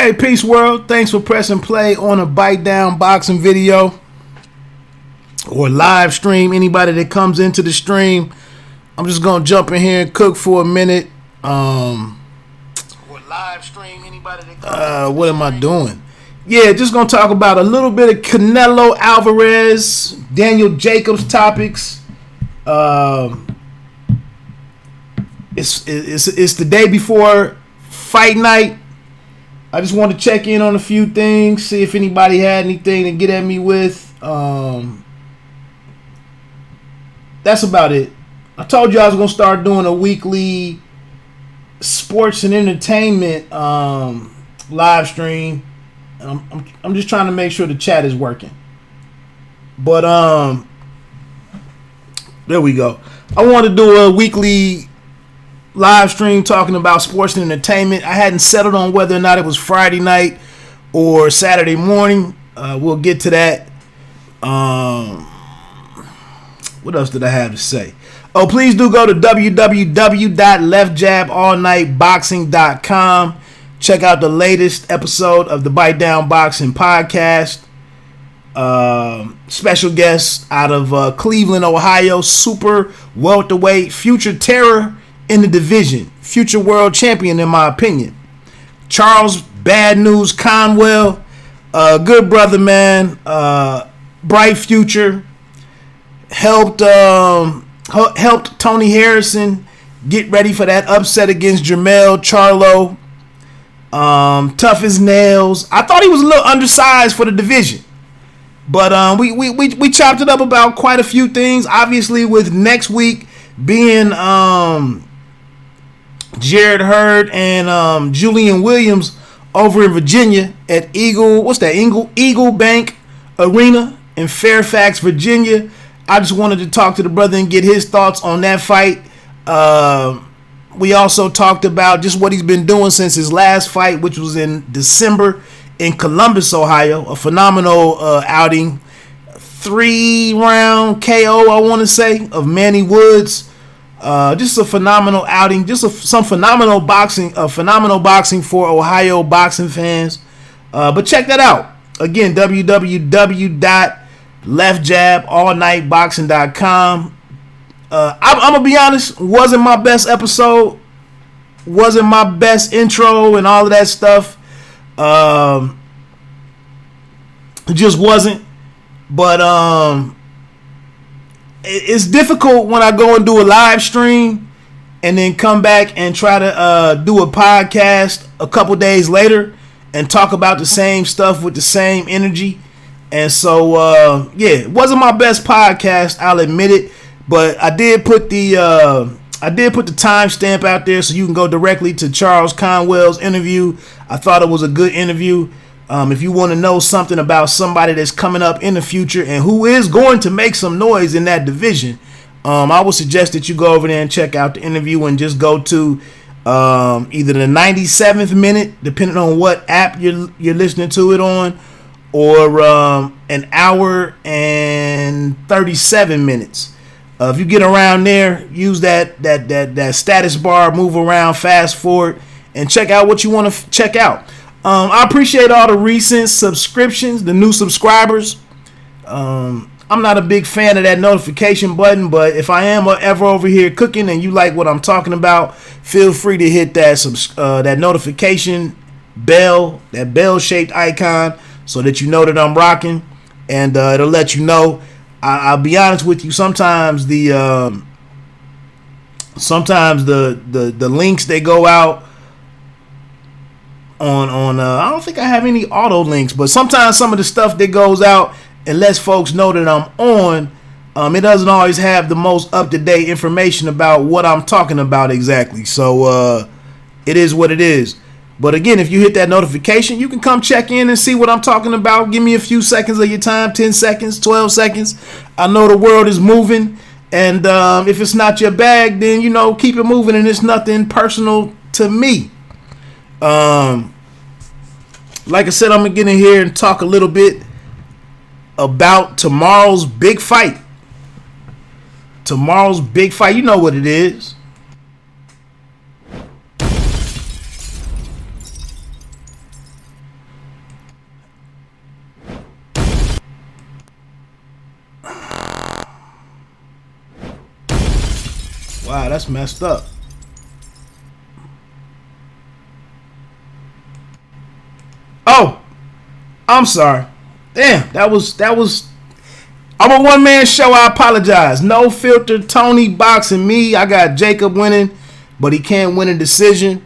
Hey, peace world. Thanks for pressing play on a Bite Down boxing video or live stream. Anybody that comes into the stream, I'm just going to jump in here and cook for a minute. Or live stream. Anybody that comes what am I doing? Yeah, just going to talk about a little bit of Canelo, Alvarez, Daniel JACOBS topics. It's the day before fight night. I just want to check in on a few things, see if anybody had anything to get at me with. That's about it. I told you I was going to start doing a weekly sports and entertainment live stream. I'm just trying to make sure the chat is working. But there we go. I want to do a weekly live stream talking about sports and entertainment. I hadn't settled on whether or not it was Friday night or Saturday morning. We'll get to that. What else did I have to say? Oh, please do go to www.leftjaballnightboxing.com. Check out the latest episode of the Bite Down Boxing podcast. Special guest out of Cleveland, Ohio, super welterweight, future terror in the division, future world champion in my opinion, Charles Bad News Conwell. Good brother, man. Bright future. Helped Tony Harrison get ready for that upset against Jermell Charlo. Tough as nails. I thought he was a little undersized for the division, but we chopped it up about quite a few things. Obviously, with next week being Jared Hurd and Julian Williams over in Virginia at Eagle Bank Arena in Fairfax, Virginia. I just wanted to talk to the brother and get his thoughts on that fight. We also talked about just what he's been doing since his last fight, which was in December in Columbus, Ohio. A phenomenal outing. 3-round KO, I want to say, of Manny Woods. Just a phenomenal outing. Just some phenomenal boxing for Ohio boxing fans. But check that out. Again, www.leftjaballnightboxing.com. I'm gonna be honest, wasn't my best episode, wasn't my best intro and all of that stuff. It just wasn't. But it's difficult when I go and do a live stream and then come back and try to do a podcast a couple days later and talk about the same stuff with the same energy. And so it wasn't my best podcast, I'll admit it. But I did put the timestamp out there so you can go directly to Charles Conwell's interview. I thought it was a good interview. If you want to know something about somebody that's coming up in the future and who is going to make some noise in that division, I would suggest that you go over there and check out the interview and just go to either the 97th minute, depending on what app you're listening to it on, or an hour and 37 minutes. If you get around there, use that status bar, move around, fast forward, and check out what you want to check out. I appreciate all the recent subscriptions, the new subscribers. I'm not a big fan of that notification button, but if I am ever over here cooking and you like what I'm talking about, feel free to hit that notification bell, that bell-shaped icon, so that you know that I'm rocking, and it'll let you know. I'll be honest with you. Sometimes the links they go out on I don't think I have any auto links, but sometimes some of the stuff that goes out and lets folks know that I'm on, it doesn't always have the most up-to-date information about what I'm talking about exactly. So it is what it is. But again, if you hit that notification, you can come check in and see what I'm talking about. Give me a few seconds of your time, 10 seconds, 12 seconds. I know the world is moving, and if it's not your bag, then, keep it moving, and it's nothing personal to me. Like I said, I'm going to get in here and talk a little bit about tomorrow's big fight. Tomorrow's big fight, you know what it is. Wow, that's messed up. Oh, I'm sorry. Damn, that was. I'm a one-man show. I apologize. No filter. Tony boxing me. I got Jacob winning, but he can't win a decision.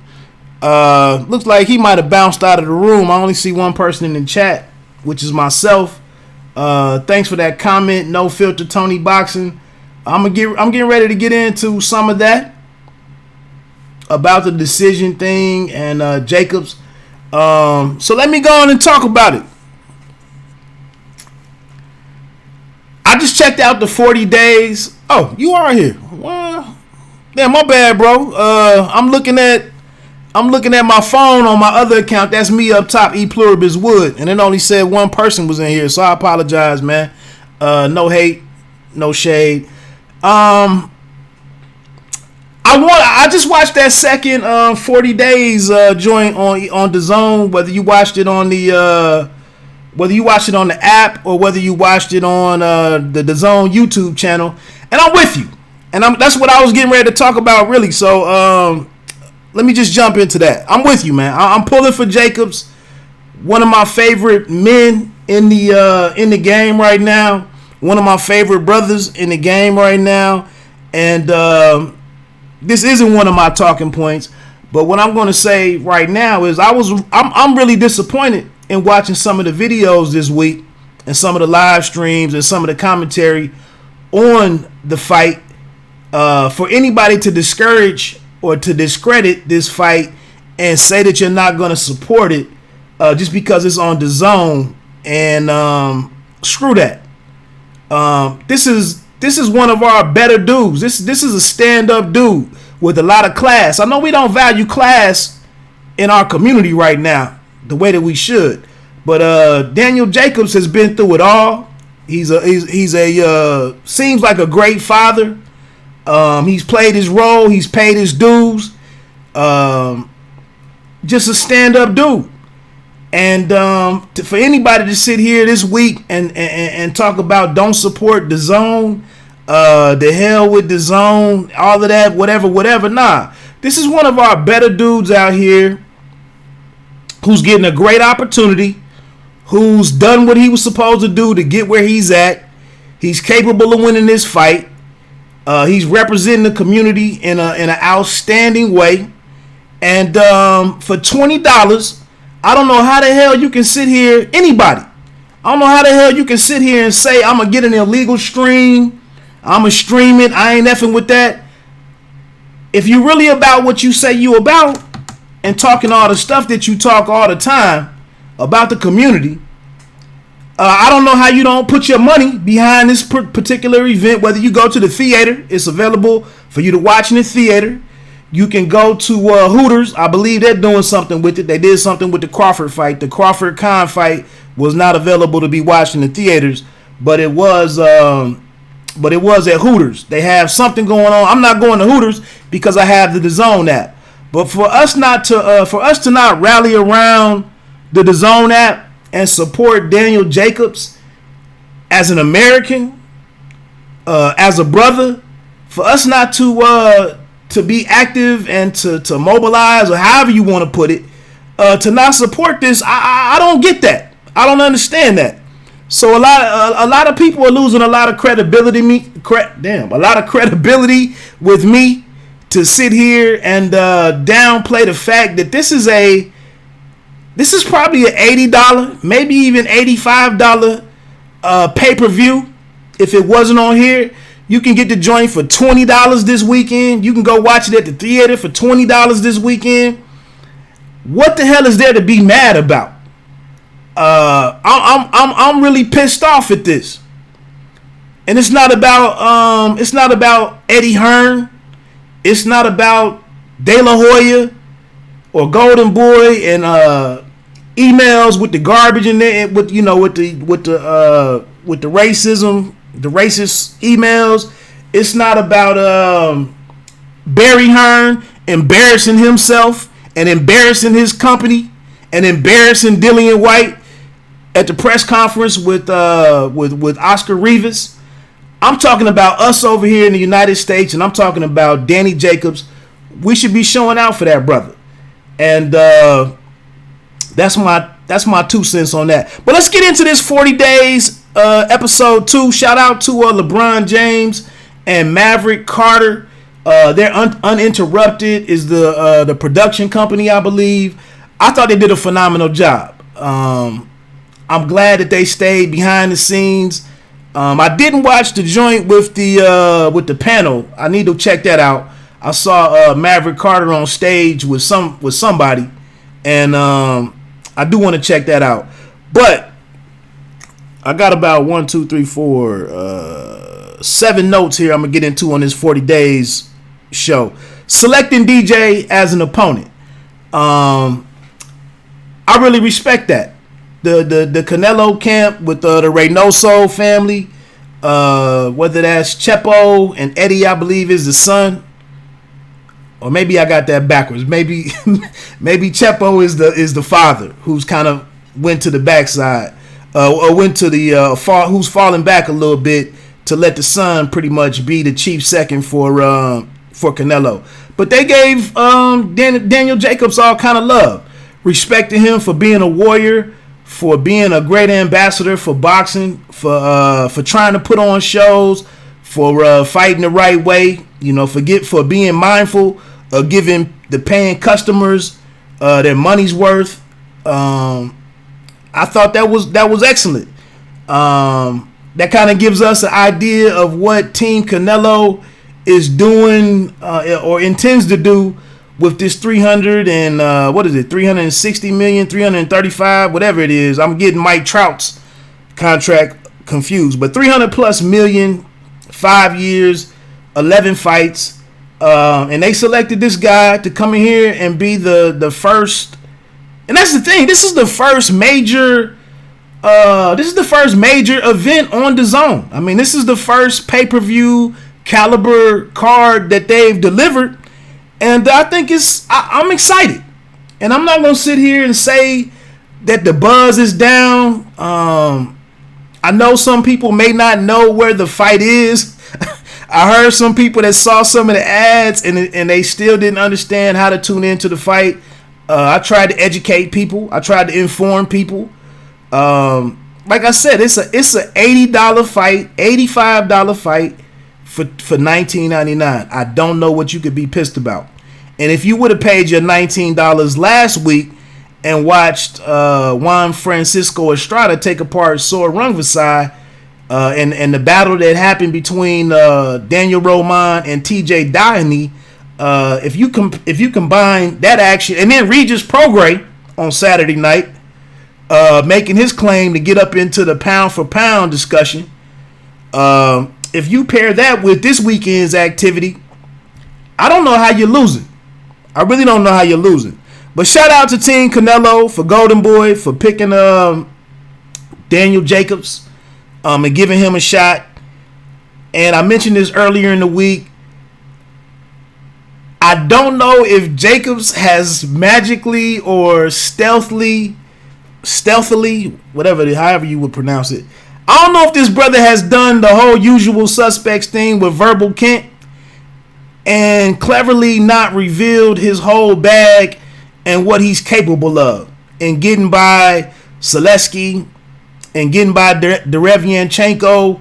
Looks like he might have bounced out of the room. I only see one person in the chat, which is myself. Thanks for that comment. No filter. Tony boxing. I'm getting ready to get into some of that about the decision thing and Jacobs. So let me go on and talk about it. I just checked out the 40 days. Oh, you are here. Well, yeah, my bad, bro. I'm looking at my phone on my other account. That's me up top, E Pluribus Wood, and it only said one person was in here, so I apologize, man. No hate, no shade. I just watched that second 40 days joint on DAZN. Whether you watched it on the app or whether you watched it on the DAZN YouTube channel, and I'm with you, and that's what I was getting ready to talk about, really. So let me just jump into that. I'm with you, man. I'm pulling for Jacobs, one of my favorite men in the game right now, one of my favorite brothers in the game right now, and this isn't one of my talking points, but what I'm going to say right now is I'm really disappointed in watching some of the videos this week and some of the live streams and some of the commentary on the fight. For anybody to discourage or to discredit this fight and say that you're not going to support it just because it's on DAZN, and screw that. This is one of our better dudes. This is a stand-up dude with a lot of class. I know we don't value class in our community right now the way that we should, but Daniel Jacobs has been through it all. He's a seems like a great father. He's played his role. He's paid his dues. Just a stand-up dude. And for anybody to sit here this week and talk about don't support DAZN, the hell with DAZN, all of that, whatever. Nah, this is one of our better dudes out here who's getting a great opportunity, who's done what he was supposed to do to get where he's at. He's capable of winning this fight. He's representing the community in an outstanding way. And for $20, I don't know how the hell you can sit here, anybody. I don't know how the hell you can sit here and say, I'm going to get an illegal stream. I'm going to stream it. I ain't effing with that. If you really about what you say you about and talking all the stuff that you talk all the time about the community, I don't know how you don't put your money behind this particular event. Whether you go to the theater, it's available for you to watch in the theater. You can go to Hooters. I believe they're doing something with it. They did something with the Crawford fight. The Crawford-Khan fight was not available to be watched in the theaters, but it was at Hooters. They have something going on. I'm not going to Hooters because I have the DAZN app. But for us to not rally around the DAZN app and support Daniel Jacobs as an American, as a brother, for us not to be active and to mobilize, or however you want to put it, to not support this, I don't get that. I don't understand that. So a lot of people are losing a lot of credibility. A lot of credibility with me to sit here and downplay the fact that this is probably an $80, maybe even $85 pay-per-view. If it wasn't on here, you can get the joint for $20 this weekend. You can go watch it at the theater for $20 this weekend. What the hell is there to be mad about? I'm really pissed off at this, and it's not about Eddie Hearn. It's not about De La Hoya or Golden Boy and emails with the garbage in there, with the racism, the racist emails. It's not about Barry Hearn embarrassing himself and embarrassing his company and embarrassing Dillian White at the press conference with Oscar Rivas. I'm talking about us over here in the United States, and I'm talking about Danny Jacobs. We should be showing out for that brother. And that's my 2 cents on that. But let's get into this 40 days episode 2. Shout out to LeBron James and Maverick Carter. They're Uninterrupted is the production company, I believe. I thought they did a phenomenal job. I'm glad that they stayed behind the scenes. I didn't watch the joint with the panel. I need to check that out. I saw Maverick Carter on stage with somebody, and I do want to check that out. But I got about 7 notes here I'm gonna get into on this 40 days show. Selecting DJ as an opponent. I really respect that. The Canelo camp with the Reynoso family, whether that's Chepo and Eddie, I believe is the son, or maybe I got that backwards. Maybe Chepo is the father, who's kind of went to the backside, or went to the who's falling back a little bit to let the son pretty much be the chief second for Canelo. But they gave Daniel Jacobs all kind of love, respecting him for being a warrior, for being a great ambassador for boxing, for trying to put on shows, for fighting the right way, for being mindful of giving the paying customers their money's worth. I thought that was excellent. That kind of gives us an idea of what Team Canelo is doing or intends to do with this 360 million, 335, whatever it is. I'm getting Mike Trout's contract confused, but 300 plus million, 5 years, 11 fights, and they selected this guy to come in here and be the first. And that's the thing. This is the first major. This is the first major event on DAZN. I mean, this is the first pay-per-view caliber card that they've delivered. And I think I'm excited. And I'm not going to sit here and say that the buzz is down. I know some people may not know where the fight is. I heard some people that saw some of the ads and they still didn't understand how to tune into the fight. I tried to educate people. I tried to inform people. Like I said, it's a $80 fight, $85 fight for $19.99. I don't know what you could be pissed about. And if you would have paid your $19 last week and watched Juan Francisco Estrada take apart Sor Rungvisai and the battle that happened between Daniel Roman and TJ Doheny, if you combine that action and then Regis Prograis on Saturday night, making his claim to get up into the pound for pound discussion. If you pair that with this weekend's activity, I don't know how you're losing. I really don't know how you're losing. But shout out to Team Canelo for Golden Boy for picking Daniel Jacobs and giving him a shot. And I mentioned this earlier in the week. I don't know if Jacobs has magically or stealthily, however you would pronounce it. I don't know if this brother has done the whole usual suspects thing with Verbal Kent and cleverly not revealed his whole bag and what he's capable of, and getting by Zaleski, and getting by Derevianchenko,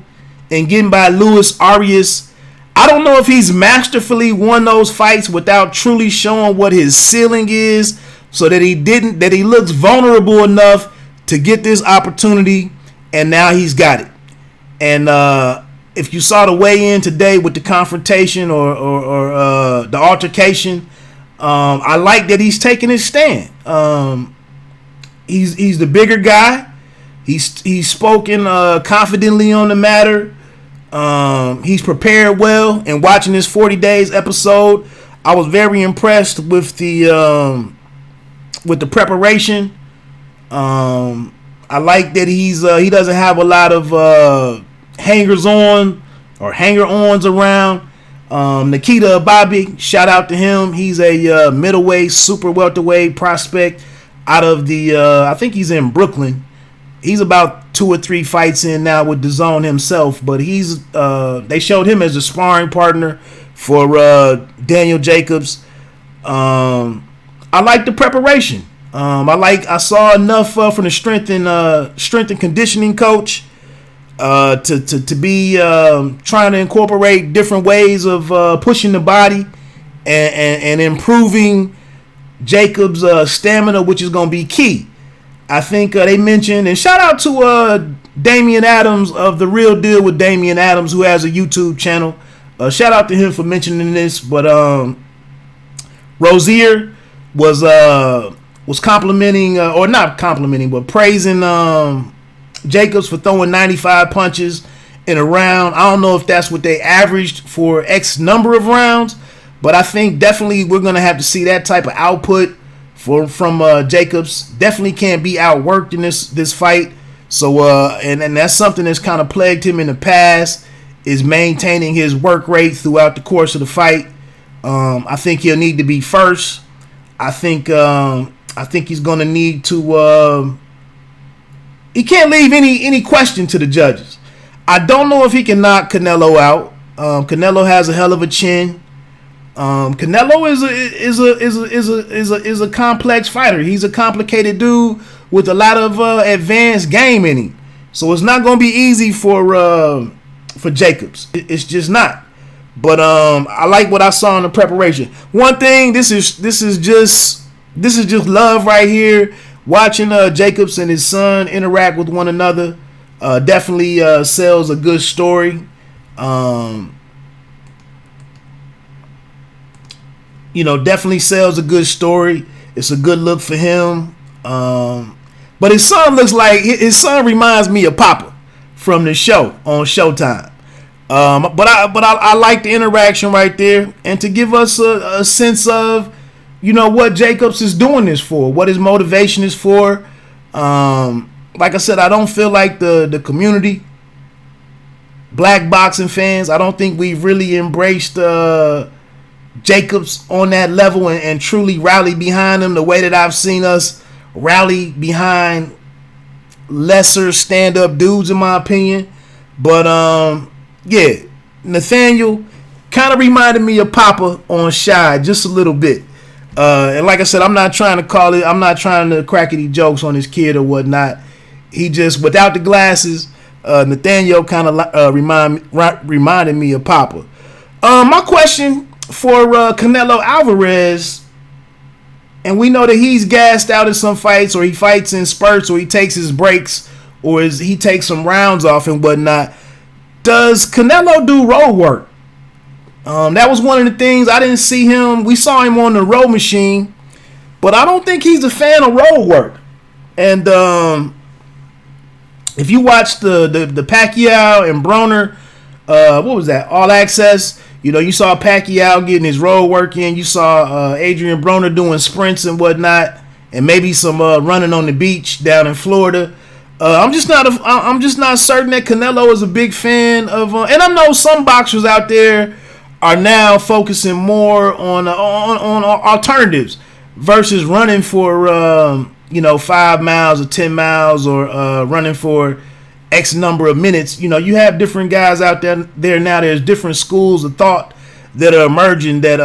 and getting by Luis Arias. I don't know if he's masterfully won those fights without truly showing what his ceiling is, so that he looks vulnerable enough to get this opportunity, and now he's got it. And if you saw the weigh-in today with the confrontation or the altercation, I like that he's taking his stand. He's the bigger guy. He's spoken confidently on the matter. He's prepared well. And watching this 40 days episode, I was very impressed with the preparation. I like that he doesn't have a lot of hangers-on or hanger-ons around. Nikita Ababi, shout out to him. He's a middleweight, super welterweight prospect out of the I think he's in Brooklyn. He's about 2 or 3 fights in now with DAZN himself, but they showed him as a sparring partner for Daniel Jacobs. I like the preparation. I saw enough from the strength and conditioning coach to be trying to incorporate different ways of pushing the body and improving Jacobs' stamina, which is going to be key. I think they mentioned, and shout out to Damian Adams of The Real Deal with Damian Adams, who has a YouTube channel. Shout out to him for mentioning this. But Rozier was complimenting, or not complimenting, but praising Jacobs for throwing 95 punches in a round. I don't know if that's what they averaged for X number of rounds, but I think definitely we're going to have to see that type of output from Jacobs. Definitely can't be outworked in this fight. So and that's something that's kind of plagued him in the past, is maintaining his work rate throughout the course of the fight. I think he'll need to be first. I think he's going to need to. He can't leave any question to the judges. I don't know if he can knock Canelo out. Canelo has a hell of a chin. Canelo is a complex fighter. He's a complicated dude with a lot of advanced game in him. So it's not going to be easy for Jacobs. It's just not. But I like what I saw in the preparation. One thing, this is just love right here. Watching Jacobs and his son interact with one another definitely sells a good story. Definitely sells a good story. It's a good look for him. But his son reminds me of Papa from the show on Showtime. But I like the interaction right there, and to give us a sense of what Jacobs is doing this for, what his motivation is for. Like I said, I don't feel like the community, black boxing fans, I don't think we've really embraced Jacobs on that level and truly rally behind him the way that I've seen us rally behind lesser stand-up dudes, in my opinion. But yeah, Nathaniel kind of reminded me of Papa on Shy just a little bit. And like I said, I'm not trying to crack any jokes on his kid or whatnot. He just, without the glasses, Nathaniel kind of reminded me of Papa. My question for Canelo Alvarez, and we know that he's gassed out in some fights, or he fights in spurts, or he takes his breaks, or he takes some rounds off and whatnot. Does Canelo do road work? That was one of the things. I didn't see him. We saw him on the road machine, but I don't think he's a fan of road work. And if you watch the Pacquiao and Broner, what was that? All Access. You saw Pacquiao getting his road work in. You saw Adrian Broner doing sprints and whatnot, and maybe some running on the beach down in Florida. I'm just not certain that Canelo is a big fan of. And I know some boxers out there are now focusing more on alternatives versus running for 5 miles or 10 miles or running for X number of minutes. You have different guys out there now. There's different schools of thought that are emerging that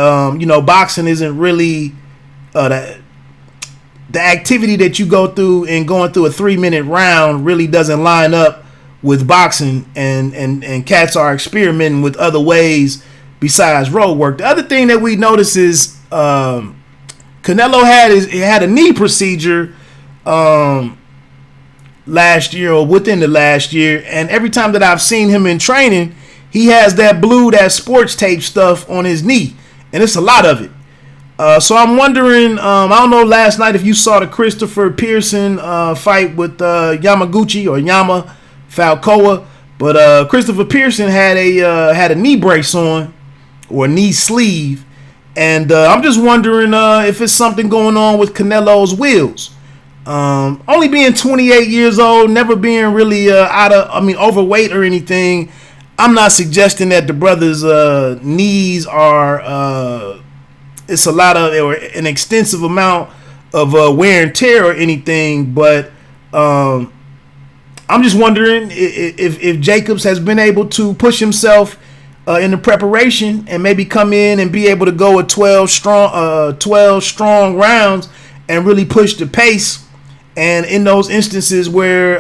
boxing isn't really the activity that you go through in going through a 3-minute round really doesn't line up with boxing, and cats are experimenting with other ways besides road work. The other thing that we notice is Canelo had a knee procedure last year or within the last year, and every time that I've seen him in training, he has that sports tape stuff on his knee, and it's a lot of it. So I'm wondering, I don't know last night if you saw the Christopher Pearson fight with Yamaguchi or Yama Falcoa, but Christopher Pearson had a knee brace on, or a knee sleeve, and I'm just wondering if it's something going on with Canelo's wheels. Only being 28 years old, never being really overweight or anything, I'm not suggesting that the brother's knees are it's a lot of, or an extensive amount of wear and tear or anything, but I'm just wondering if Jacobs has been able to push himself in the preparation and maybe come in and be able to go a 12 strong rounds and really push the pace. And in those instances where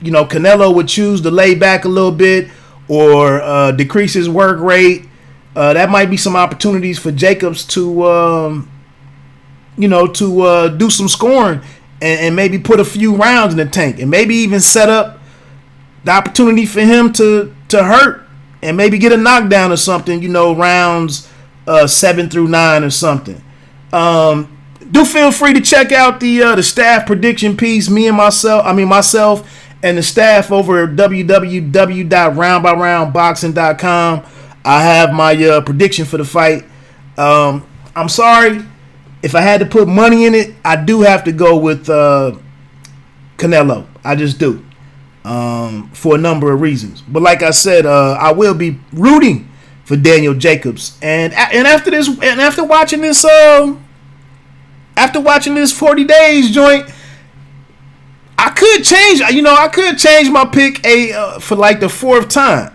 Canelo would choose to lay back a little bit or decrease his work rate, that might be some opportunities for Jacobs to do some scoring and maybe put a few rounds in the tank and maybe even set up the opportunity for him to hurt and maybe get a knockdown or something, rounds 7 through 9 or something. Do feel free to check out the staff prediction piece. Myself and the staff over at www.roundbyroundboxing.com. I have my prediction for the fight. I'm sorry. If I had to put money in it, I do have to go with Canelo. I just do. For a number of reasons. But like I said, I will be rooting for Daniel Jacobs. And after watching this 40 days joint, I could change my pick for like the fourth time.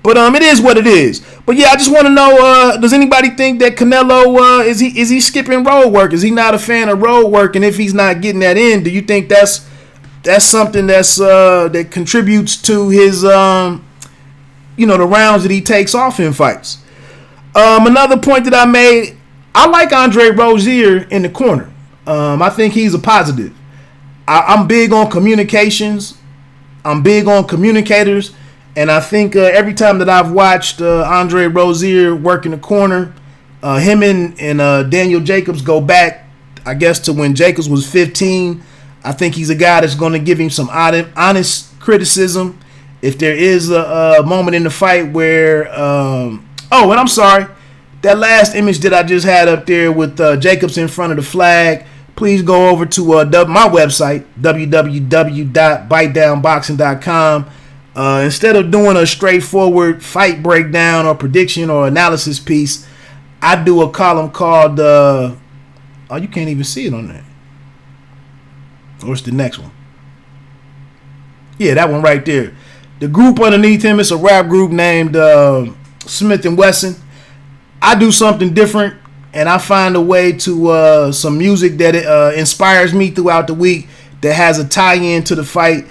But it is what it is. But yeah, I just want to know, does anybody think that Canelo is he skipping road work? Is he not a fan of road work? And if he's not getting that in, do you think that's something that contributes to his the rounds that he takes off in fights? Another point that I made, I like Andre Rozier in the corner. I think he's a positive. I'm big on communications. I'm big on communicators. And I think every time that I've watched Andre Rozier work in the corner, him and Daniel Jacobs go back, I guess, to when Jacobs was 15. I think he's a guy that's going to give him some honest criticism. If there is a moment in the fight where, and I'm sorry, that last image that I just had up there with Jacobs in front of the flag, please go over to my website, www.bitedownboxing.com. Instead of doing a straightforward fight breakdown or prediction or analysis piece, I do a column called, you can't even see it on there. Or it's the next one. Yeah, that one right there. The group underneath him is a rap group named Smith & Wesson. I do something different, and I find a way to some music that inspires me throughout the week that has a tie-in to the fight.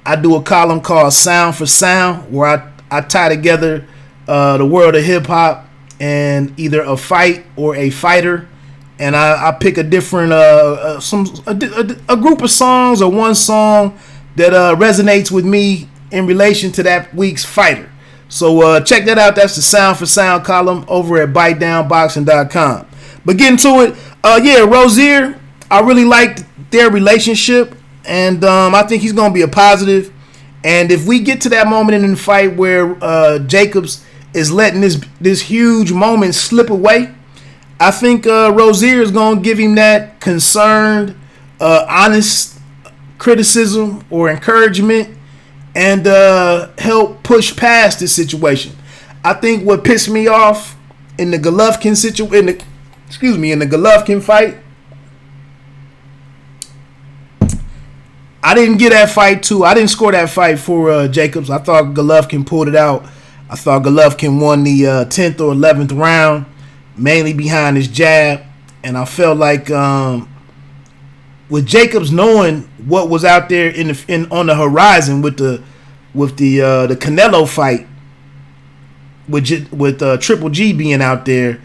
I do a column called Sound for Sound, where I tie together the world of hip-hop and either a fight or a fighter. And I pick a different a group of songs or one song that resonates with me in relation to that week's fighter. So check that out. That's the Sound for Sound column over at BiteDownBoxing.com. But getting to it, Rozier, I really liked their relationship, and I think he's going to be a positive. And if we get to that moment in the fight where Jacobs is letting this huge moment slip away, I think Rozier is going to give him that concerned, honest criticism or encouragement and help push past this situation. I think what pissed me off in the Golovkin in the Golovkin fight, I didn't get that fight too. I didn't score that fight for Jacobs. I thought Golovkin pulled it out. I thought Golovkin won the 10th or 11th round, mainly behind his jab, and I felt like with Jacobs knowing what was out there on the horizon with the Canelo fight, with Triple G being out there,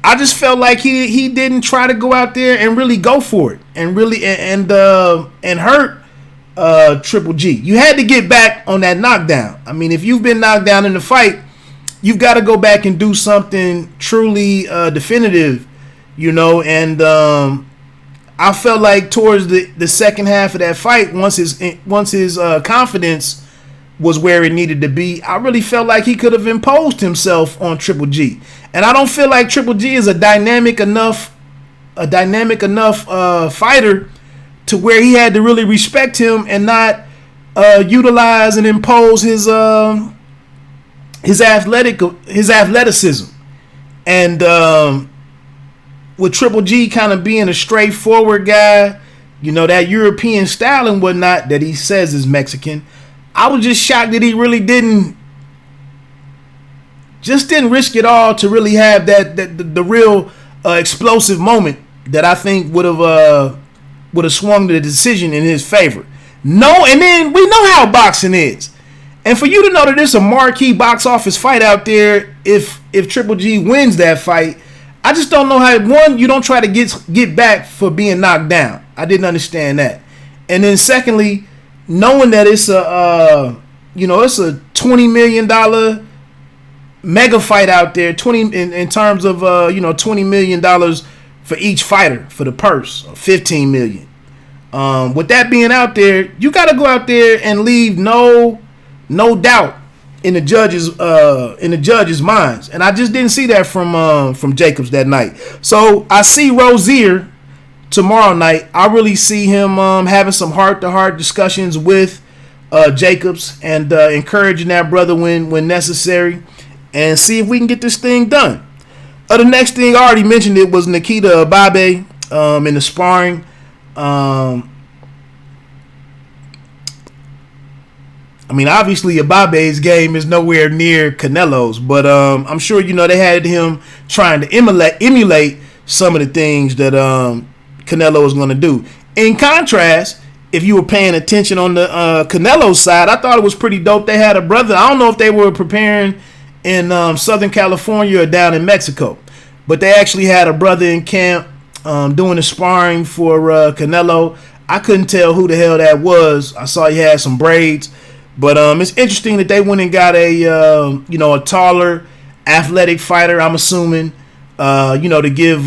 I just felt like he didn't try to go out there and really go for it and really and hurt Triple G. You had to get back on that knockdown. I mean, if you've been knocked down in the fight, you've got to go back and do something truly definitive, and I felt like towards the second half of that fight, once his confidence was where it needed to be, I really felt like he could have imposed himself on Triple G. And I don't feel like Triple G is a dynamic enough fighter to where he had to really respect him and not utilize and impose his athleticism. And with Triple G kind of being a straightforward guy that European style and whatnot that he says is Mexican. I was just shocked that he really didn't risk it all to really have the real explosive moment that I think would have swung the decision in his favor. No, and then we know how boxing is. And for you to know that there's a marquee box office fight out there, if Triple G wins that fight, I just don't know how. One, you don't try to get back for being knocked down. I didn't understand that. And then secondly, knowing that it's a $20 million mega fight out there, in terms of $20 million for each fighter for the purse, or $15 million. With that being out there, you got to go out there and leave no doubt in the judges' minds, and I just didn't see that from JACOBS that night. So I see Rozier tomorrow night. I really see him having some heart-to-heart discussions with JACOBS and encouraging that brother when necessary, and see if we can get this thing done. The next thing, I already mentioned it, was Nikita Ababe in the sparring. Obviously Ababe's game is nowhere near Canelo's, but I'm sure they had him trying to emulate some of the things that Canelo was going to do. In contrast, if you were paying attention on the Canelo side, I thought it was pretty dope. They had a brother. I don't know if they were preparing in Southern California or down in Mexico, but they actually had a brother in camp doing the sparring for Canelo. I couldn't tell who the hell that was. I saw he had some braids, but it's interesting that they went and got a taller, athletic fighter. I'm assuming to give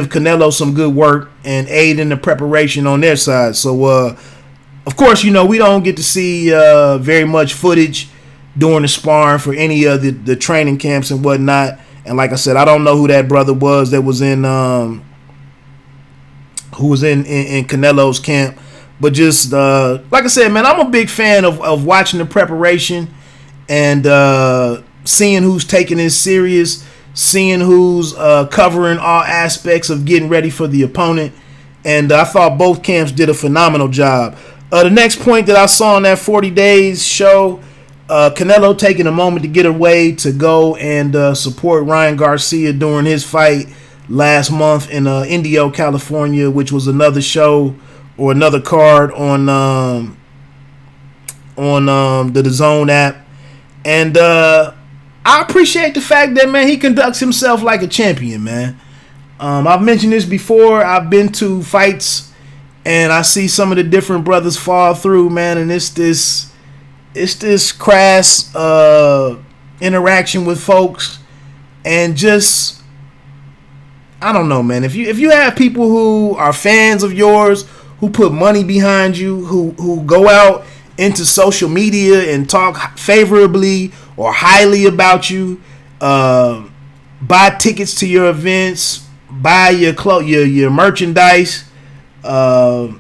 Canelo some good work and aid in the preparation on their side. So of course we don't get to see very much footage during the sparring for any of the training camps and whatnot. And like I said, I don't know who that brother was that was in Canelo's camp. But just like I said, man, I'm a big fan of watching the preparation and seeing who's taking it serious, seeing who's covering all aspects of getting ready for the opponent. And I thought both camps did a phenomenal job. The next point that I saw on that 40 Days show, Canelo taking a moment to get away to go and support Ryan Garcia during his fight last month in Indio, California, which was another show or another card on the DAZN app. And I appreciate the fact that, man, he conducts himself like a champion, man. I've mentioned this before. I've been to fights and I see some of the different brothers fall through, man, and it's this crass interaction with folks, and just, I don't know, man. If you have people who are fans of yours, who put money behind you, who go out into social media and talk favorably or highly about you, buy tickets to your events, buy your merchandise, follow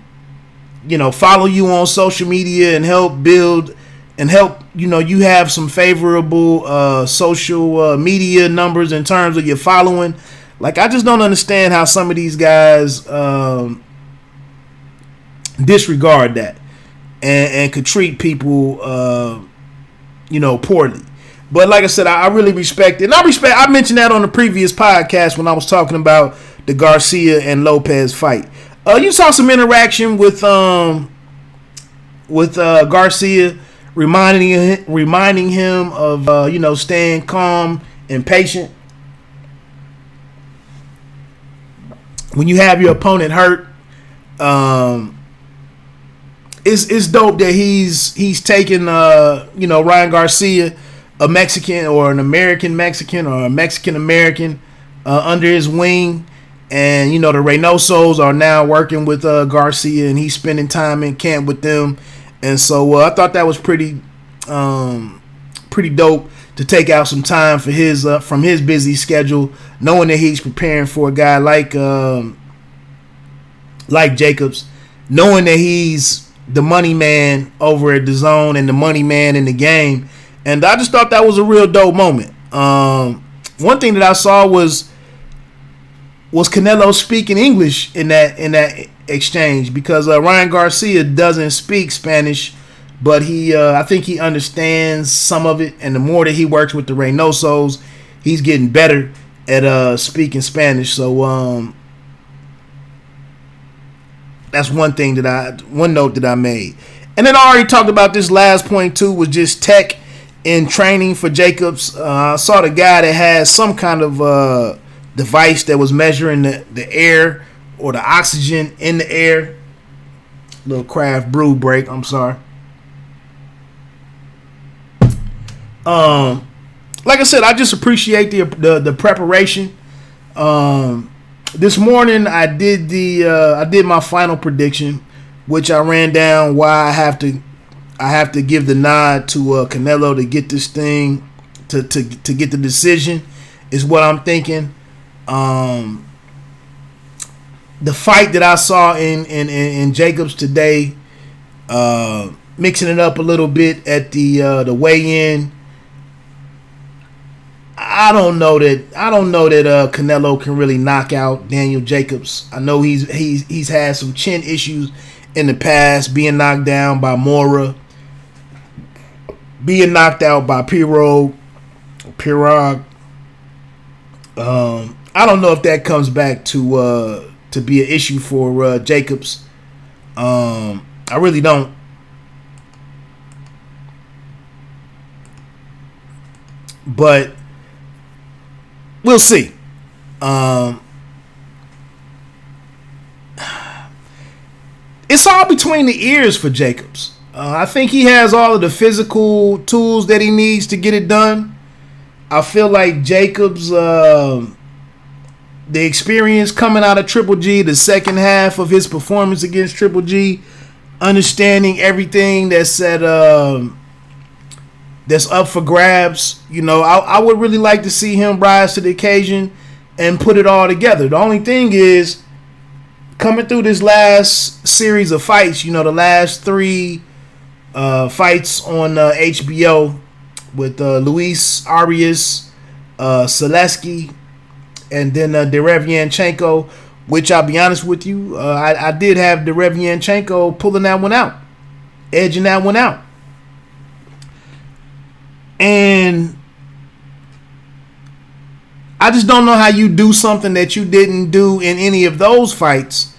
you on social media and help build and help, you have some favorable social media numbers in terms of your following. Like, I just don't understand how some of these guys disregard that and could treat people, poorly. But like I said, I really respect it. And I mentioned that on the previous podcast when I was talking about the Garcia and Lopez fight. You saw some interaction with Garcia, reminding him of staying calm and patient when you have your opponent hurt. It's dope that he's taking Ryan Garcia, a Mexican or an American Mexican or a Mexican American, under his wing. And the Reynosos are now working with Garcia, and he's spending time in camp with them. And so I thought that was pretty dope to take out some time for his from his busy schedule, knowing that he's preparing for a guy like JACOBS, knowing that he's the money man over at DAZN and the money man in the game. And I just thought that was a real dope moment. One thing that I saw was was Canelo speaking English in that exchange? Because Ryan Garcia doesn't speak Spanish, but I think he understands some of it, and the more that he works with the Reynosos, he's getting better at speaking Spanish. So that's one note that I made. And then I already talked about this last point too, was just tech in training for Jacobs. I saw the guy that has some kind of device that was measuring the air or the oxygen in the air. Little craft brew break, I'm sorry. Like I said, I just appreciate the preparation. This morning I did my final prediction, which I ran down why I have to give the nod to Canelo to get this thing to get the decision is what I'm thinking. The fight that I saw in Jacobs today, mixing it up a little bit at the weigh-in. I don't know that Canelo can really knock out Daniel Jacobs. I know he's had some chin issues in the past, being knocked down by Mora, being knocked out by Pirog. I don't know if that comes back to be an issue for Jacobs. I really don't. But we'll see. It's all between the ears for Jacobs. I think he has all of the physical tools that he needs to get it done. I feel like Jacobs, the experience coming out of Triple G, the second half of his performance against Triple G, understanding everything that's up for grabs. You know, I would really like to see him rise to the occasion and put it all together. The only thing is, coming through this last series of fights, you know, the last 3 fights on HBO with Luis Arias, Selesky, and then Derevianchenko, which I'll be honest with you, I did have Derevianchenko pulling that one out, edging that one out. And I just don't know how you do something that you didn't do in any of those fights,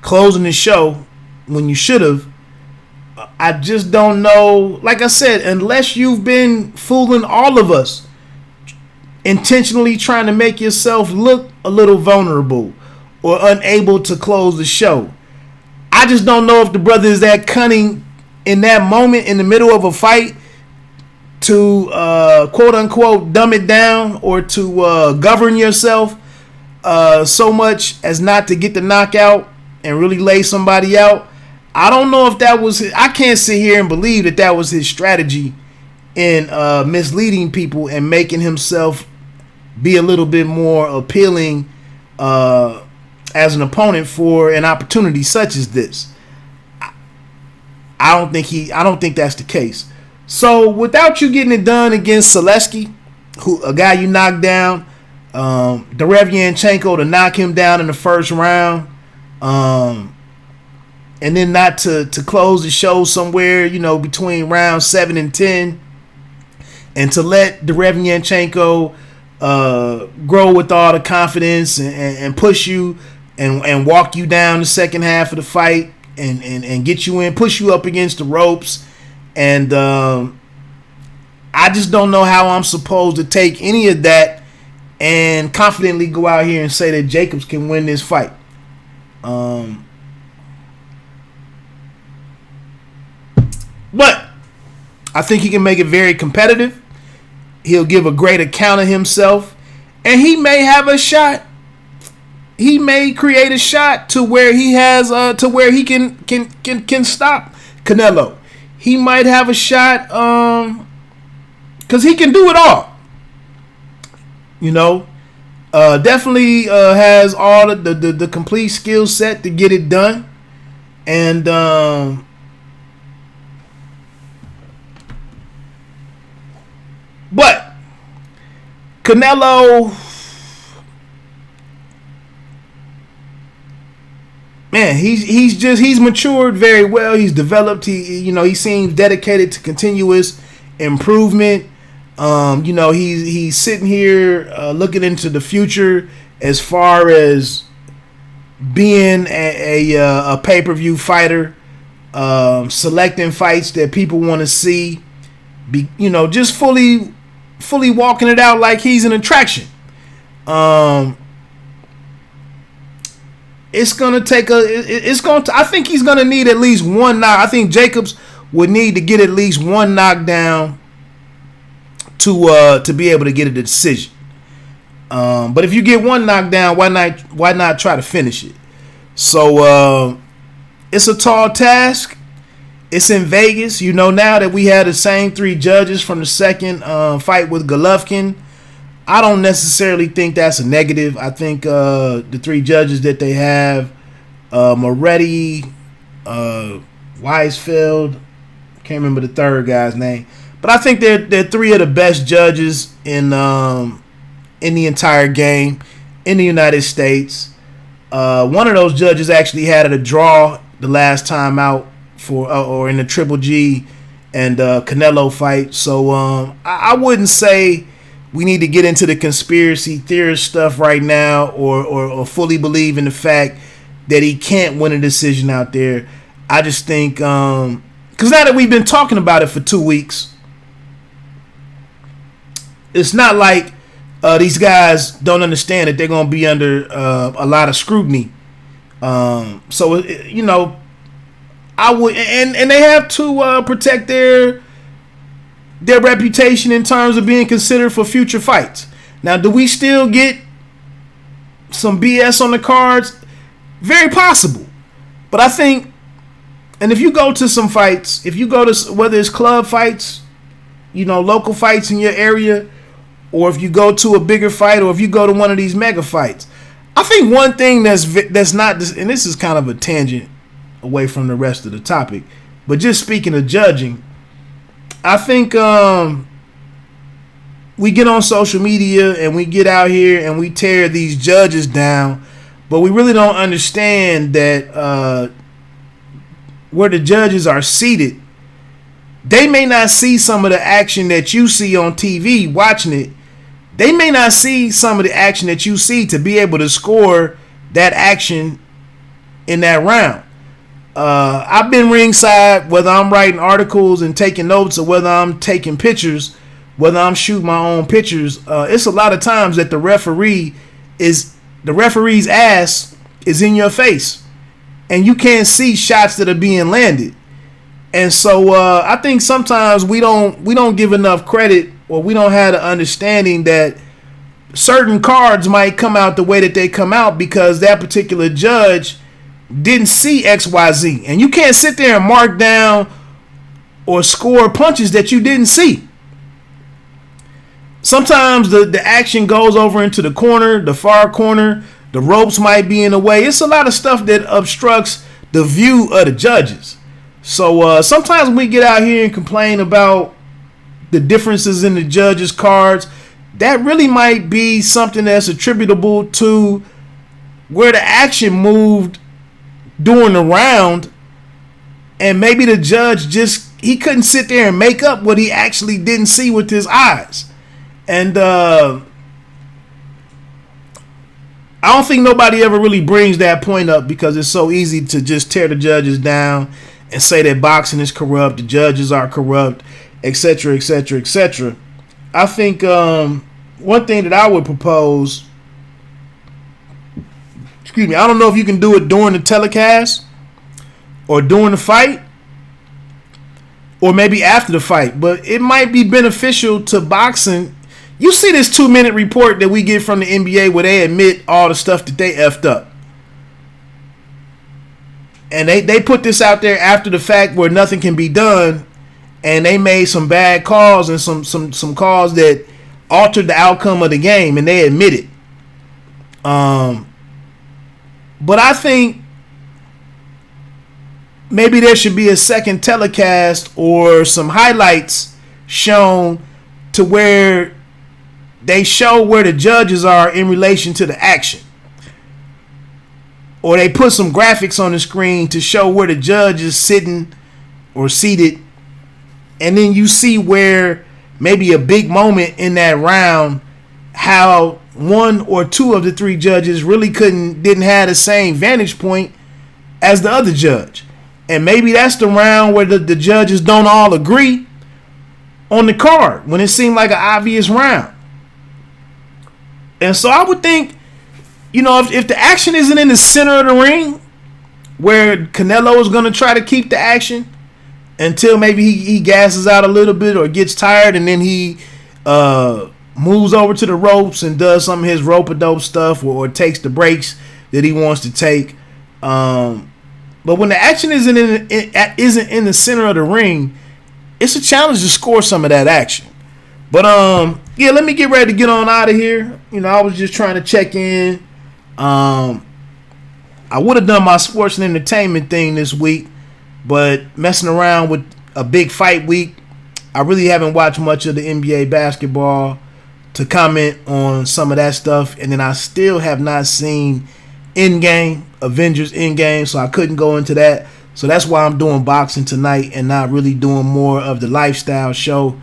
closing the show when you should have. I just don't know. Like I said, unless you've been fooling all of us, intentionally trying to make yourself look a little vulnerable or unable to close the show. I just don't know if the brother is that cunning in that moment in the middle of a fight to quote unquote dumb it down or to govern yourself so much as not to get the knockout and really lay somebody out. I don't know if that was I can't sit here and believe that was his strategy in misleading people and making himself be a little bit more appealing as an opponent for an opportunity such as this. I don't think that's the case. So without you getting it done against Selesky, a guy you knocked down, Derevianchenko to knock him down in the first round, and then not to close the show somewhere, you know, between rounds 7 and 10, and to let Derevianchenko grow with all the confidence and push you and walk you down the second half of the fight and get you in, push you up against the ropes. And I just don't know how I'm supposed to take any of that and confidently go out here and say that Jacobs can win this fight. But I think he can make it very competitive. He'll give a great account of himself, and he may have a shot. He may create a shot to where he has to where he can stop Canelo. He might have a shot because he can do it all. You know, definitely has all the complete skill set to get it done, and but Canelo, man, he's matured very well. He's developed. He seems dedicated to continuous improvement. He's sitting here looking into the future as far as being a pay-per-view fighter, selecting fights that people want to see. Just fully walking it out like he's an attraction. It's gonna take I think he's gonna need at least one knock. I think Jacobs would need to get at least one knockdown to be able to get a decision. But if you get one knockdown, why not try to finish it? So it's a tall task. It's in Vegas. Now that we had the same three judges from the second fight with Golovkin, I don't necessarily think that's a negative. I think the three judges that they have, Moretti, Weisfeld, can't remember the third guy's name, but I think they're three of the best judges in the entire game in the United States. One of those judges actually had a draw the last time out or in the Triple G and Canelo fight. So I wouldn't say we need to get into the conspiracy theorist stuff right now or fully believe in the fact that he can't win a decision out there. I just think because now that we've been talking about it for 2 weeks, it's not like these guys don't understand that they're going to be under a lot of scrutiny. So I would, and they have to protect their reputation in terms of being considered for future fights. Now, do we still get some BS on the cards? Very possible. But I think, and if you go to some fights, if you go to whether it's club fights, local fights in your area, or if you go to a bigger fight, or if you go to one of these mega fights, I think one thing that's not, and this is kind of a tangent away from the rest of the topic, but just speaking of judging, I think we get on social media and we get out here and we tear these judges down, but we really don't understand that where the judges are seated, they may not see some of the action that you see on TV watching it. They may not see some of the action that you see to be able to score that action in that round. I've been ringside, whether I'm writing articles and taking notes or whether I'm taking pictures, whether I'm shooting my own pictures. It's a lot of times that the referee's ass is in your face and you can't see shots that are being landed. And so I think sometimes we don't give enough credit, or we don't have the understanding that certain cards might come out the way that they come out because that particular judge didn't see XYZ. And you can't sit there and mark down or score punches that you didn't see. Sometimes the action goes over into the corner, the far corner. The ropes might be in the way. It's a lot of stuff that obstructs the view of the judges. So sometimes we get out here and complain about the differences in the judges' cards. That really might be something that's attributable to where the action moved during the round, and maybe the judge he couldn't sit there and make up what he actually didn't see with his eyes. And I don't think nobody ever really brings that point up because it's so easy to just tear the judges down and say that boxing is corrupt, the judges are corrupt, etc., etc., etc. I think one thing that I would propose, I don't know if you can do it during the telecast or during the fight or maybe after the fight, but it might be beneficial to boxing. You see this 2-minute report that we get from the NBA where they admit all the stuff that they effed up. And they put this out there after the fact where nothing can be done, and they made some bad calls and some calls that altered the outcome of the game, and they admit it. But I think maybe there should be a second telecast or some highlights shown to where they show where the judges are in relation to the action. or they put some graphics on the screen to show where the judge is sitting or seated, and then you see where maybe a big moment in that round, how one or two of the three judges really didn't have the same vantage point as the other judge. And maybe that's the round where the judges don't all agree on the card when it seemed like an obvious round. And so I would think, if the action isn't in the center of the ring, where Canelo is going to try to keep the action until maybe he gasses out a little bit or gets tired, and then he moves over to the ropes and does some of his rope-a-dope stuff, or takes the breaks that he wants to take. But when the action isn't in the center of the ring, it's a challenge to score some of that action. But let me get ready to get on out of here. I was just trying to check in. I would have done my sports and entertainment thing this week, but messing around with a big fight week, I really haven't watched much of the NBA basketball to comment on some of that stuff. And then I still have not seen Avengers Endgame, so I couldn't go into that. So that's why I'm doing boxing tonight and not really doing more of the lifestyle show.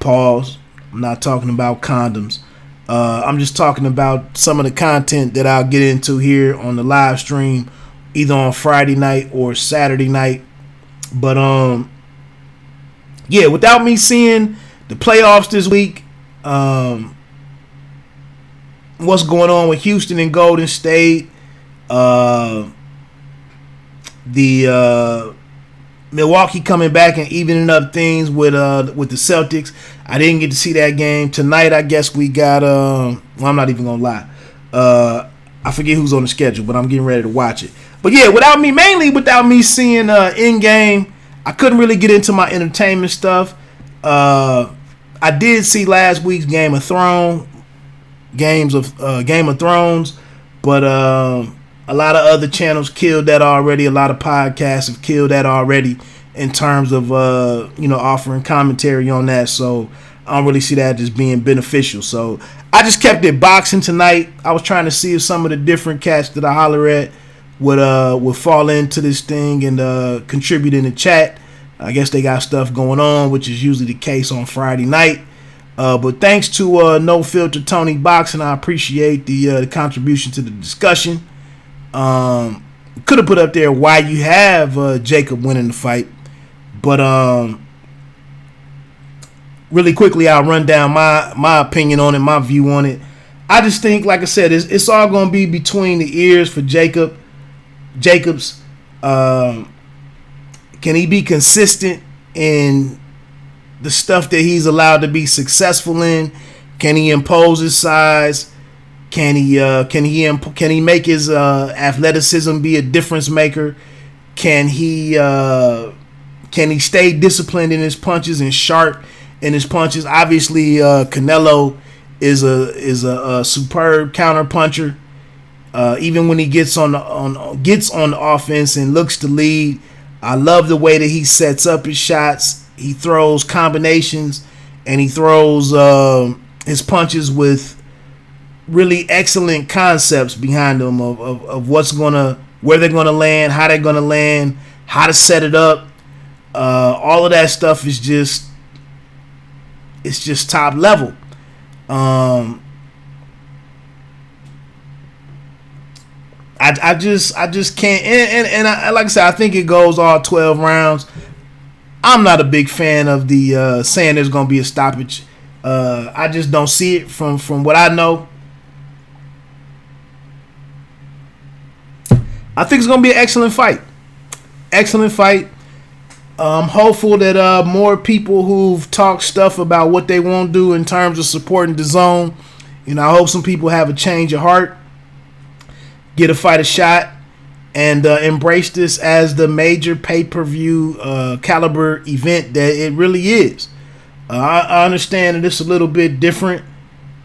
Pause. I'm not talking about condoms. I'm just talking about some of the content that I'll get into here on the live stream, either on Friday night or Saturday night. But without me seeing the playoffs this week, what's going on with Houston and Golden State, the Milwaukee coming back and evening up things with the Celtics. I didn't get to see that game tonight. I guess we got I'm not even gonna lie. I forget who's on the schedule, but I'm getting ready to watch it. But yeah, without me seeing in game, I couldn't really get into my entertainment stuff. I did see last week's Game of Thrones, but a lot of other channels killed that already. A lot of podcasts have killed that already in terms of offering commentary on that. So I don't really see that as being beneficial. So I just kept it boxing tonight. I was trying to see if some of the different cats that I holler at would fall into this thing and contribute in the chat. I guess they got stuff going on, which is usually the case on Friday night. But thanks to No Filter Tony Boxing, I appreciate the contribution to the discussion. Could have put up there why you have Jacob winning the fight, but really quickly I'll run down my opinion on it, my view on it. I just think, like I said, it's all going to be between the ears for Jacobs. Can he be consistent in the stuff that he's allowed to be successful in? Can he impose his size? Can he make his athleticism be a difference maker? Can he stay disciplined in his punches and sharp in his punches? Obviously, Canelo is a superb counter puncher. Even when he gets on the offense and looks to lead, I love the way that he sets up his shots. He throws combinations and he throws his punches with really excellent concepts behind them of where they're gonna land, how they're gonna land, how to set it up. All of that stuff is just top level. I just can't, and I, like I said, I think it goes all 12 rounds. I'm not a big fan of the saying there's gonna be a stoppage. I just don't see it from what I know. I think it's going to be an excellent fight. Excellent fight. I'm hopeful that more people who've talked stuff about what they won't do in terms of supporting the zone, I hope some people have a change of heart, get a fight a shot, and embrace this as the major pay-per-view caliber event that it really is. I understand that it's a little bit different.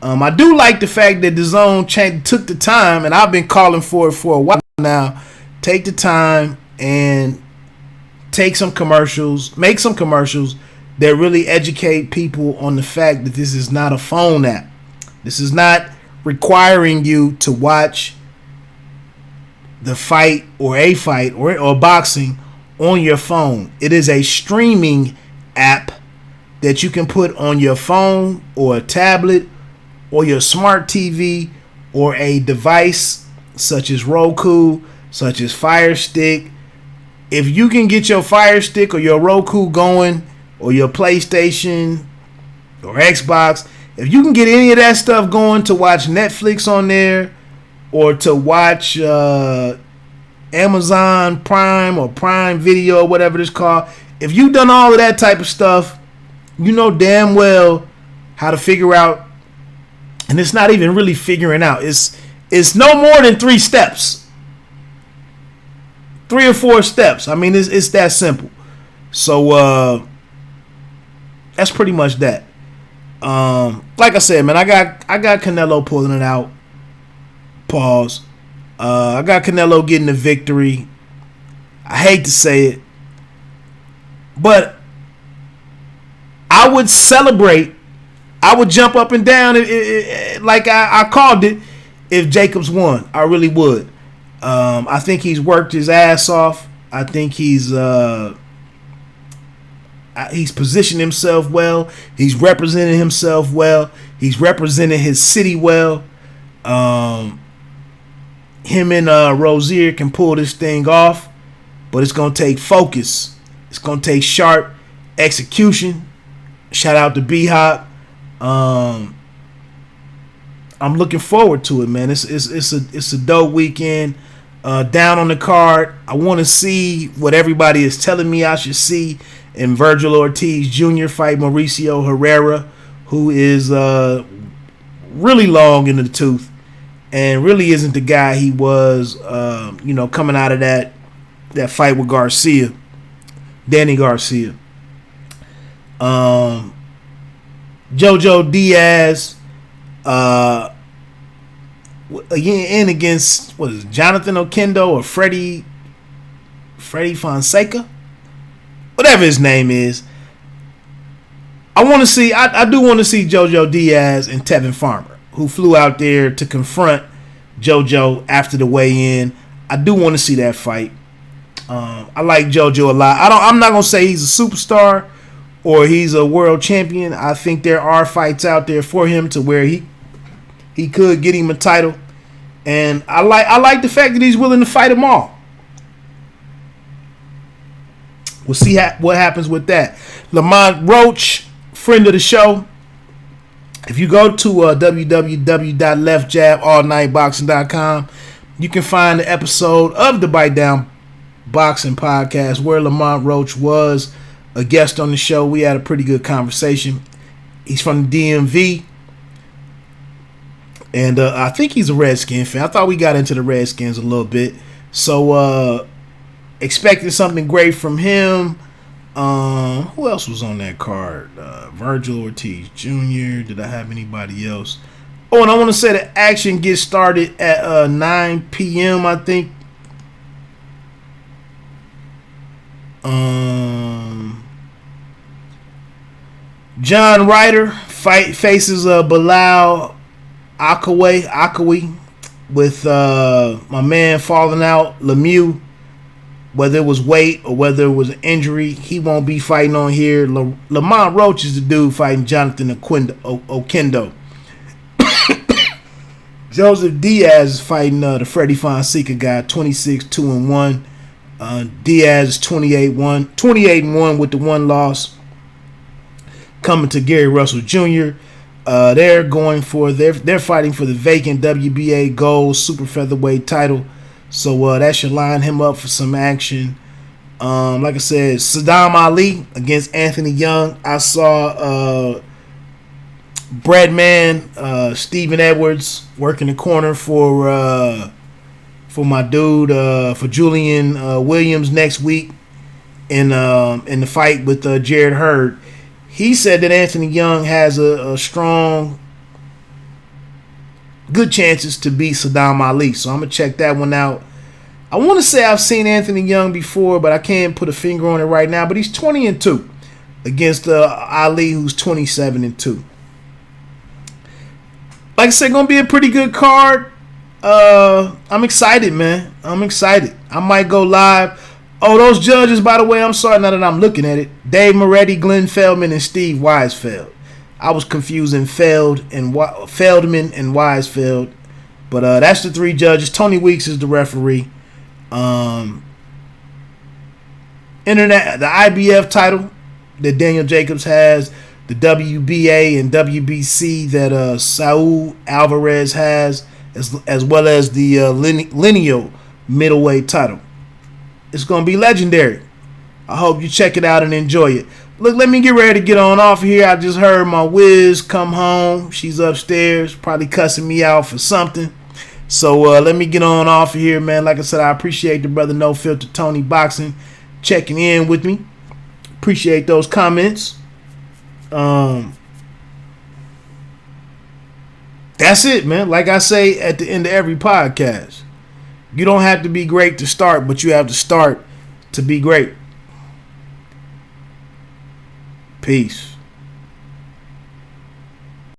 I do like the fact that the zone took the time, and I've been calling for it for a while now. Take the time and make some commercials that really educate people on the fact that this is not a phone app. This is not requiring you to watch the fight or a fight or boxing on your phone. It is a streaming app that you can put on your phone or a tablet or your smart TV or a device such as Roku, such as Fire Stick. If you can get your Fire Stick or your Roku going, or your PlayStation or Xbox, if you can get any of that stuff going to watch Netflix on there or to watch Amazon Prime or Prime Video or whatever it's called, if you've done all of that type of stuff, you know damn well how to figure out, and it's not even really figuring out. It's no more than 3 steps. 3 or 4 steps. I mean, it's that simple. So that's pretty much that. Like I said, man, I got Canelo pulling it out. Pause. I got Canelo getting the victory. I hate to say it, but I would celebrate. I would jump up and down like I called it if JACOBS won. I really would. I think he's worked his ass off. I think he's positioned himself well. He's represented himself well. He's represented his city well. Him and Rozier can pull this thing off, but it's going to take focus. It's going to take sharp execution. Shout out to B-Hop. I'm looking forward to it, man. It's a dope weekend. Down on the card, I want to see what everybody is telling me I should see in Virgil Ortiz Jr. fight Mauricio Herrera, who is really long in the tooth and really isn't the guy he was, coming out of that fight with Garcia, Danny Garcia. Jojo Diaz, again against what is it, Jonathan Oquendo or Freddie Fonseca, whatever his name is. I want to see. I do want to see Jojo Diaz and Tevin Farmer, who flew out there to confront Jojo after the weigh-in. I do want to see that fight. I like Jojo a lot. I'm not gonna say he's a superstar or he's a world champion. I think there are fights out there for him to where he could get him a title, and I like the fact that he's willing to fight them all. We'll see what happens with that. Lamont Roach, friend of the show. If you go to www.leftjaballnightboxing.com, you can find the episode of the Bite Down Boxing Podcast where Lamont Roach was a guest on the show. We had a pretty good conversation. He's from the DMV, and I think he's a Redskin fan. I thought we got into the Redskins a little bit, so expecting something great from him. Who else was on that card? Virgil Ortiz Jr. Did I have anybody else? Oh, and I want to say the action gets started at 9 p.m. I think. John Ryder faces Bilal Akawi with my man falling out, Lemieux. Whether it was weight or whether it was an injury, he won't be fighting on here. Lamont Roach is the dude fighting Jonathan Oquendo. Joseph Diaz is fighting the Freddie Fonseca guy, 26-2-1. Diaz is 28-1 with the one loss. Coming to Gary Russell Jr. They're fighting for the vacant WBA Gold Super Featherweight title. So that should line him up for some action. Like I said, Saddam Ali against Anthony Young. I saw Breadman, Stephen Edwards working the corner for my dude, for Julian Williams next week in the fight with Jared Hurd. He said that Anthony Young has a strong, good chances to beat Saddam Ali. So I'm going to check that one out. I want to say I've seen Anthony Young before, but I can't put a finger on it right now. But he's 20-2 against Ali, who's 27-2. Like I said, going to be a pretty good card. I'm excited, man. I'm excited. I might go live. Oh, those judges, by the way, I'm sorry now that I'm looking at it. Dave Moretti, Glenn Feldman, and Steve Weisfeld. I was confusing Feldman and Weisfeld. But that's the 3 judges. Tony Weeks is the referee. The IBF title that Daniel Jacobs has, the WBA and WBC that Saul Alvarez has, as well as the lineal middleweight title. It's going to be legendary. I hope you check it out and enjoy it. Look, let me get ready to get on off here. I just heard my whiz come home. She's upstairs, probably cussing me out for something. So let me get on off of here, man. Like I said, I appreciate the brother No Filter Tony Boxing checking in with me. Appreciate those comments. That's it, man. Like I say at the end of every podcast, you don't have to be great to start, but you have to start to be great. Peace.